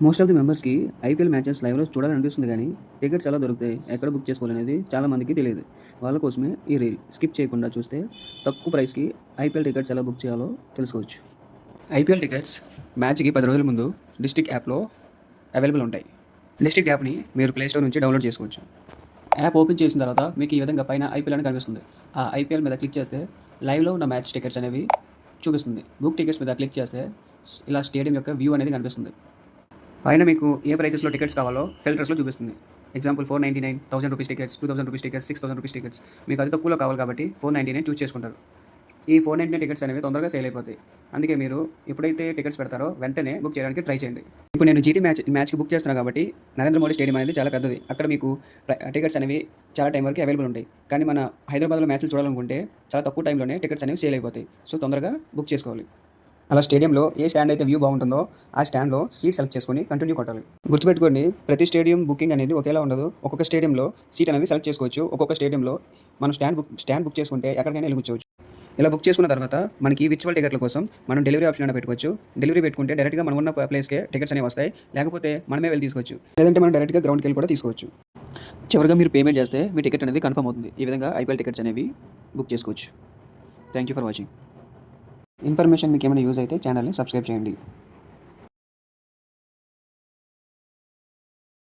Most of the మెంబర్స్‌కి IPL matches లైవ్‌లో చూడాలనిపిస్తుంది గానీ, టికెట్స్ ఎలా దొరుకుతాయి? ఎక్కడ బుక్ చేసుకోవాలనేది చాలా మందికి తెలీదు. వాళ్ళ కోసమే ఈ రీల్. స్కిప్ చేయకుండా చూస్తే తక్కువ ప్రైస్‌కి ఐపీఎల్ టికెట్స్ ఎలా బుక్ చేయాలో తెలుసుకోవచ్చు. ఐపీఎల్ టికెట్స్ మ్యాచ్‌కి 10 రోజుల ముందు డిస్ట్రిక్ట్ యాప్‌లో అవైలబుల్ ఉంటాయి. డిస్ట్రిక్ట్ యాప్‌ని మీరు ప్లే స్టోర్ నుంచి డౌన్‌లోడ్ చేసుకోవచ్చు. యాప్ ఓపెన్ చేసిన తర్వాత మీకు ఈ విధంగా పైన ఐపీఎల్ అని కనిపిస్తుంది. ఆ ఐపీఎల్ మీద క్లిక్ చేస్తే లైవ్‌లో ఉన్న మ్యాచ్ టికెట్స్ అనేవి చూపిస్తుంది. బుక్ టికెట్స్ మీద క్లిక్ చేస్తే ఇలా స్టేడియం యొక్క వ్యూ అనేది కనిపిస్తుంది. పైన మీకు ఏ ప్రైసెస్లో టికెట్స్ కావాలో ఫిల్టర్స్లో చూపిస్తుంది. Example 499, 1000 rupees tickets, 2000 rupees tickets, 6000 rupees tickets. మీకు అది తక్కువలో కావాలి కాబట్టి 499 చూస్ చేసుకుంటారు. ఈ 499 టికెట్స్ అనేవి తొందరగా సేల్ అయిపోతాయి. అందుకే మీరు ఎప్పుడైతే టికెట్స్ పెడతారో వెంటనే బుక్ చేయడానికి ట్రై చేయండి. ఇప్పుడు నేను జీటీ మ్యాచ్కి బుక్ చేస్తున్నా కాబట్టి నరేంద్ర మోడీ స్టేడియం అనేది చాలా పెద్దది. అక్కడ మీకు టికెట్స్ అనేవి చాలా టైం వరకు అవైలబుల్ ఉంటాయి. కానీ మన హైదరాబాద్లో మ్యాచ్లు చూడాలనుకుంటే చాలా తక్కువ టైంలోనే టికెట్స్ అనేవి సేల్ అయిపోతాయి. సో తొందరగా బుక్ చేసుకోవాలి. అలా స్టేడియంలో ఏ స్టాండ్ అయితే వ్యూ బాగుంటుందో ఆ స్టాండ్లో సీట్ సెలెక్ట్ చేసుకొని కంటిన్యూ కొట్టాలి. గుర్తుపెట్టుకోండి, ప్రతి స్టేడియం బుకింగ్ అనేది ఒకేలా ఉండదు. ఒక్కొక్క స్టేడియంలో సీట్ అనేది సెలెక్ట్ చేసుకోవచ్చు. ఒక్కొక్క స్టేడియంలో మనం స్టాండ్ బుక్ చేసుకుంటే ఎక్కడికైనా వెళ్ళి కూర్చోవచ్చు. ఇలా బుక్ చేసుకున్న తర్వాత మనకి విర్చువల్ టికెట్ల కోసం మనం డెలివరీ ఆప్షన్ అయినా పెట్టుకోవచ్చు. డెలివరీ పెట్టుకుంటే డైరెక్ట్గా మనం ఉన్న ప్లేస్కే టికెట్స్ అనేవి వస్తాయి. లేకపోతే మనమే వెళ్ళి తీసుకోవచ్చు. లేదంటే మనం డైరెక్ట్గా గ్రౌండ్కి వెళ్ళి కూడా తీసుకోవచ్చు. చివరిగా మీరు పేమెంట్ చేస్తే మీ టికెట్ అనేది కన్ఫర్మ్ అవుతుంది. ఈ విధంగా ఐపీఎల్ టికెట్స్ అనేవి బుక్ చేసుకోవచ్చు. Thank you for watching. Information మీకు ఏమైనా యూజ్ అయితే ఛానల్ని సబ్స్క్రైబ్ చేయండి.